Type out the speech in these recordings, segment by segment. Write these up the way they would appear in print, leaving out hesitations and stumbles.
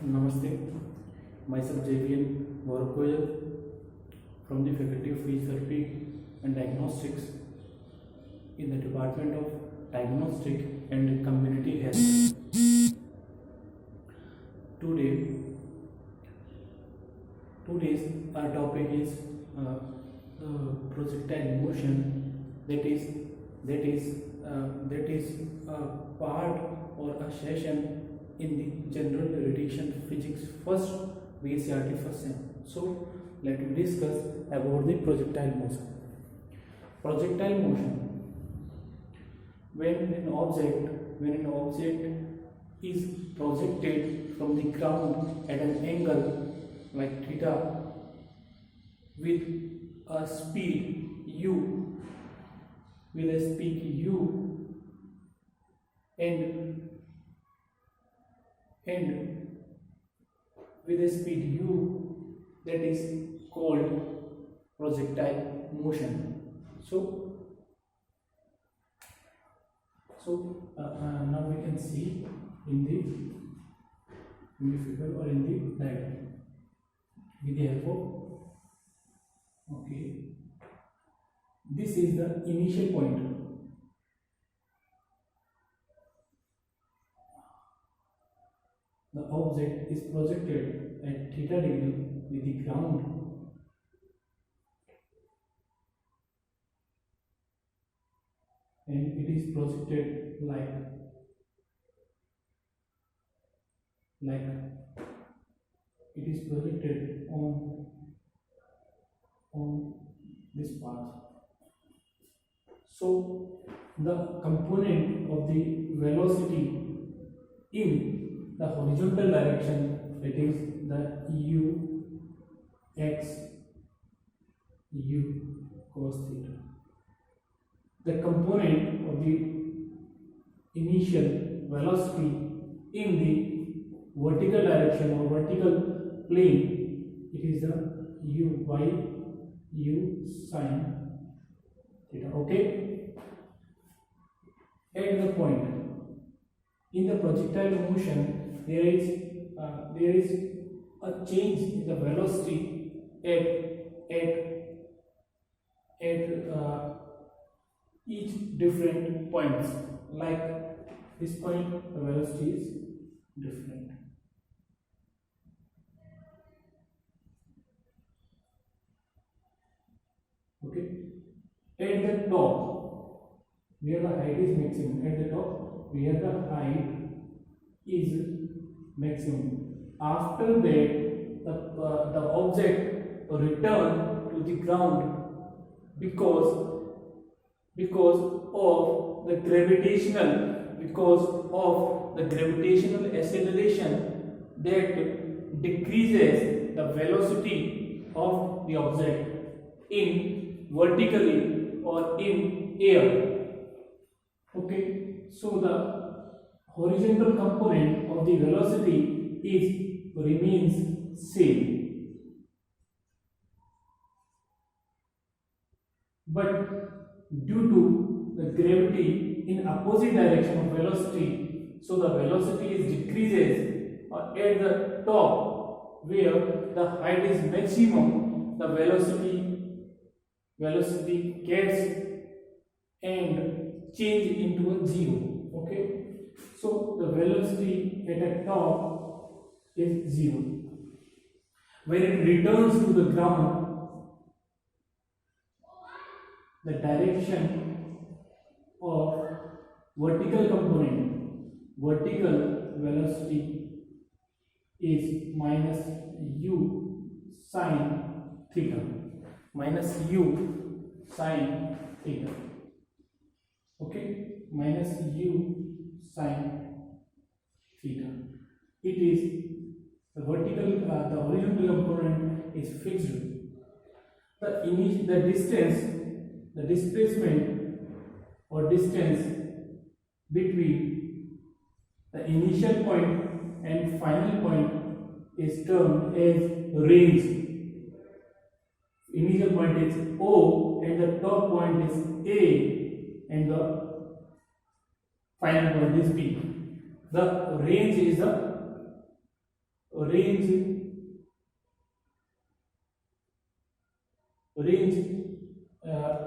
Namaste, myself JV'N Goyal from the Faculty of BScRT and Diagnostics in the Department of Diagnostic and Community Health. Today, today's our topic is projectile motion. That is a part or a session in the general radiation physics first BScRT first sem. So let me discuss about the projectile motion. Projectile motion, when an object is projected from the ground at an angle like theta with a speed u and with a speed u, that is called projectile motion. Now we can see in the figure or in the diagram with the help of this is the initial point. The object is projected at theta degree with the ground and it is projected like it is projected on this path. So the component of the velocity in the horizontal direction, that is the u cos theta. The component of the initial velocity in the vertical direction or vertical plane, it is the u by u sin theta. Okay, at the point in the projectile motion, there is a change in the velocity at each different points. Like this point, the velocity is different. Okay, at the top where the height is maximum, at the top where the height is maximum. After that, the object return to the ground because of the gravitational acceleration that decreases the velocity of the object in vertically or in air. Okay, so the horizontal component of the velocity remains same, but due to the gravity in opposite direction of velocity, so the velocity is decreases at the top where the height is maximum. The velocity gets and change into a zero. Okay, so the velocity at the top is zero. When it returns to the ground, the direction of vertical component, vertical velocity is minus u sin theta. Minus u sin theta. Okay, minus u sin theta. It is the the horizontal component is fixed. The displacement or distance between the initial point and final point is termed as range. Initial point is O and the top point is A and the final point is B. The range is the range range uh,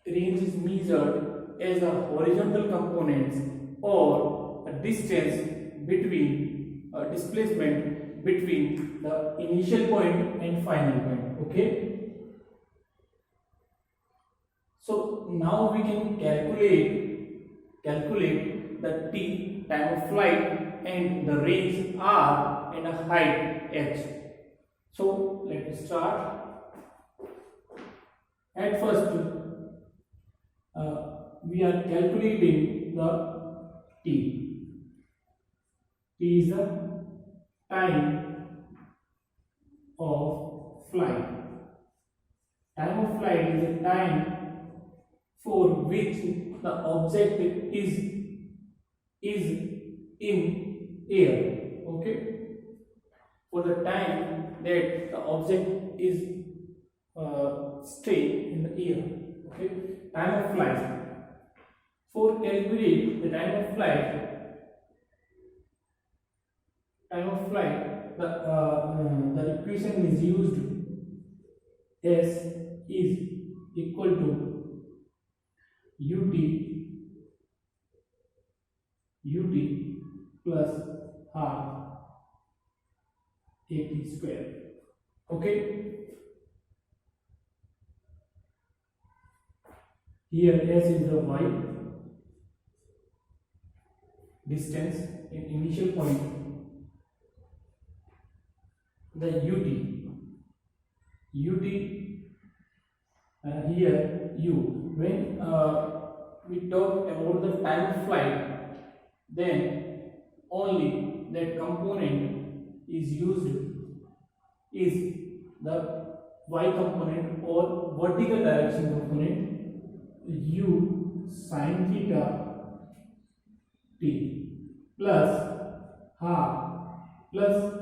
range is measured as a horizontal components or a distance between displacement between the initial point and final point. Okay, so now we can calculate the t, time of flight, and the range r and a height h. So let's start. At first, we are calculating the t. T is the time of flight. Time of flight is a time for which the object is in air. Okay, for the time that the object is stay in the air. Okay, time of flight. For calculate the time of flight, the equation is used. S is equal to ut plus half at square. Okay, here S is the y distance in initial point, the ut here u. When we talk about the time of flight, then only that component is used is the y component or vertical direction component, u sin theta t plus half plus,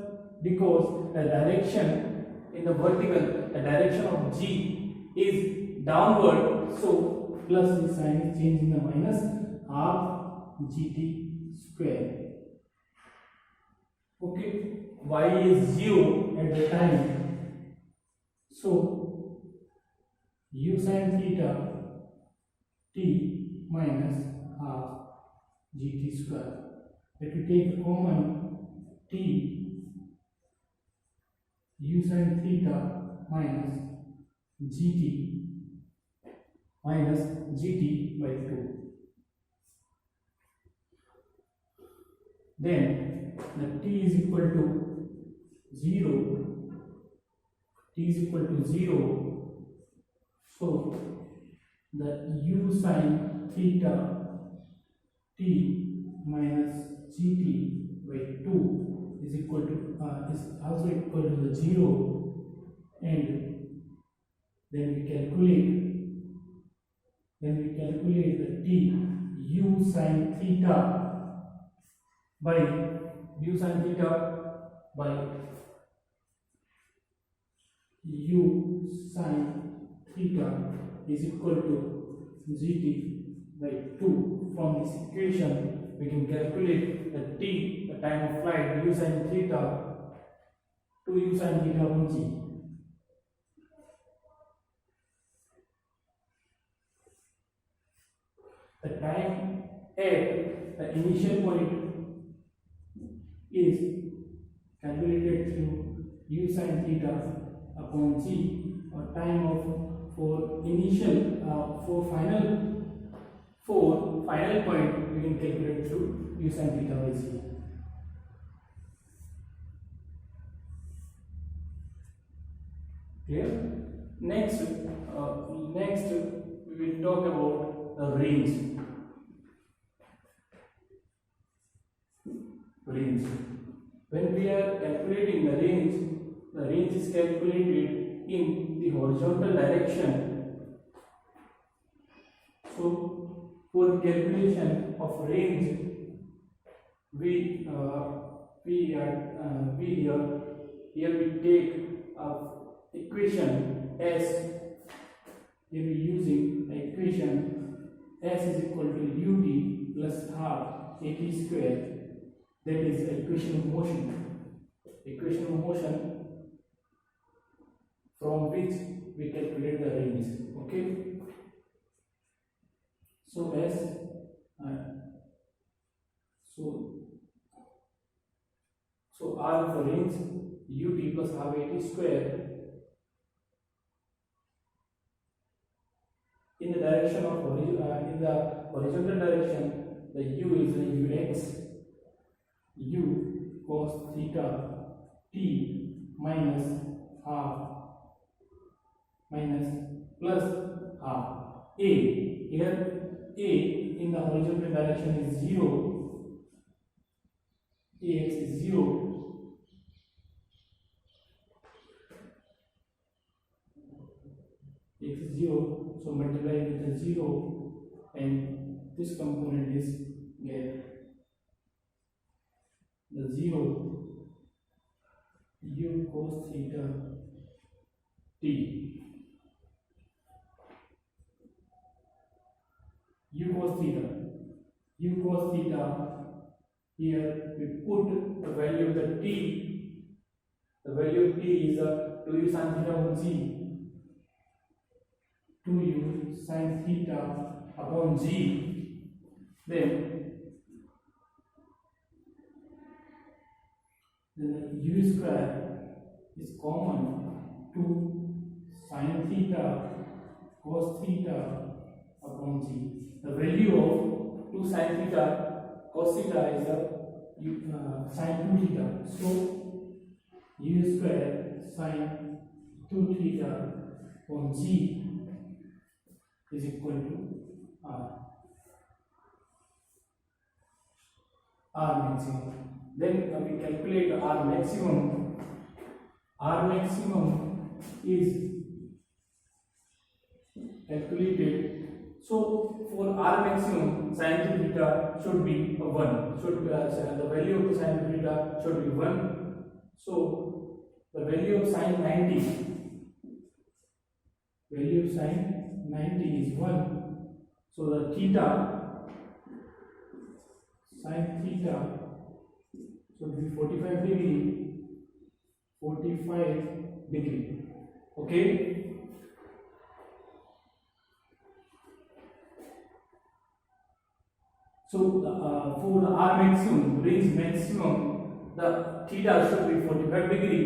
because the direction in the vertical, the direction of g is downward, so plus the sign is changed in the minus, half gt square. Okay, y is 0 at the time, so u sin theta t minus half gt square. If you take the common t, u sin theta minus gt by 2. Then the t is equal to 0. T is equal to 0. So the u sin theta t minus gt by 2 is equal to is also equal to the 0, and then we calculate the t, u sin theta by u sin theta is equal to gt by 2. From this equation we can calculate the t, the time of flight, u sin theta, 2 u sin theta 1g. The time at the initial point is calculated through u sin theta upon g, or time of for final point we can calculate through u sin theta by g. Clear? Next we will talk about the range. When we are calculating the range is calculated in the horizontal direction. So for the calculation of range, we take equation S. Here we using the equation S is equal to ut plus half at square. That is the equation of motion. equation of motion from which we calculate the range. Okay, so as so R for range ut plus half at square in the direction of in the horizontal direction. The u is the ux u cos theta t minus half minus plus half. A here, a in the horizontal direction is 0, ax is 0, x is 0, so multiply with the 0 and this component is get the 0 u cos theta t u cos theta. Here we put the value of the t. The value of t is 2u sin theta upon g. 2u sin theta upon g. Then u square is common. 2 sin theta cos theta upon g. The value of 2 sin theta cos theta is sin 2 theta. So u square sin 2 theta upon g is equal to R maximum. Then we calculate R maximum. R maximum is calculated. So for R maximum, sin theta should be 1. The value of the sin theta should be 1. So the value of sin 90 is 1. So the theta sin theta should be 45 degree. Okay. So for the R maximum, range maximum, the theta should be 45 degree.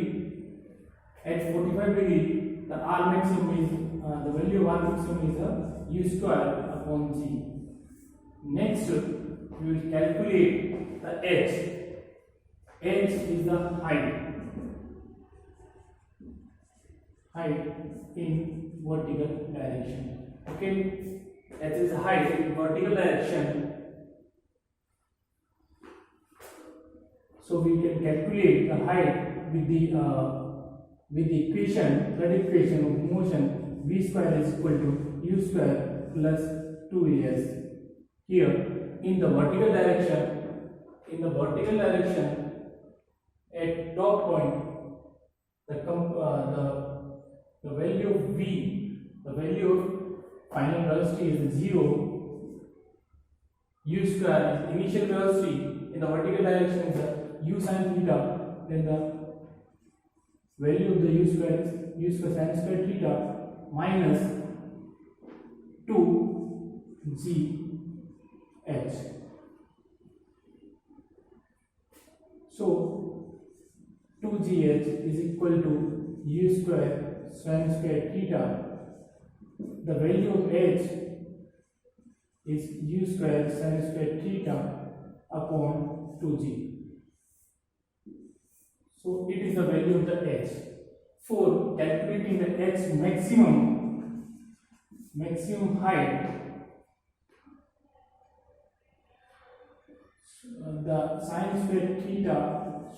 At 45 degree, the R maximum is the value of R maximum is u square upon g. Next, we will calculate the h. H is the height in vertical direction. Okay, h is height in vertical direction. So we can calculate the height with the equation, that equation of motion v square is equal to u square plus 2as. Here in the vertical direction, at top point, the value of v, the value of final velocity is 0. U square is initial velocity in the vertical direction is u sin theta. Then the value of the u square is u square sin square theta minus 2gh. So 2gh is equal to u square sin square theta. The value of h is u square sin square theta upon 2g. So it is the value of the h. For calculating the h maximum height, the sin square theta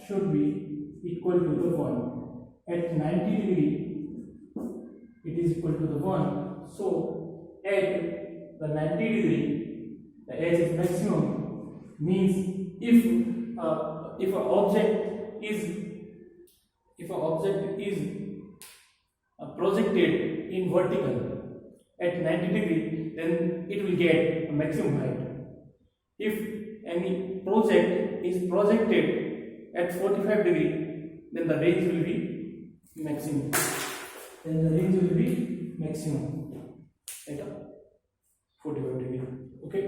should be equal to the 1. At 90 degree, it is equal to the 1. So at the 90 degree, the h is maximum. Means if an object is projected in vertical at 90 degree, then it will get a maximum height. If any project is projected at 45 degree, then the range will be maximum. Then the range will be maximum at a 45 degree. Okay.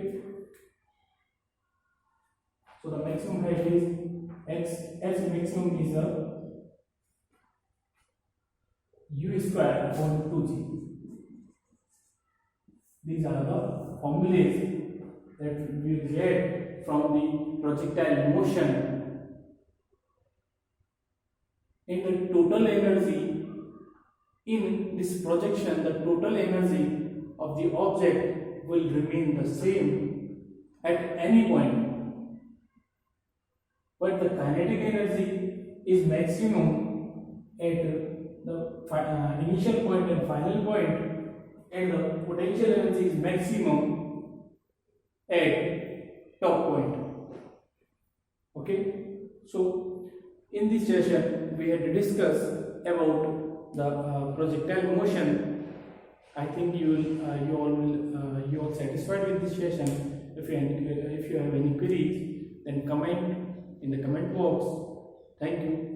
So the maximum height is x. X maximum is a u square upon 2g. These are the formulas that we get from the projectile motion. In the total energy in this projection, the total energy of the object will remain the same at any point, but the kinetic energy is maximum at the initial point and final point, and the potential energy is maximum at top point. Okay, so in this session we had discussed about the projectile motion. I think you all satisfied with this session. If you have any queries, then comment in the comment box. Thank you.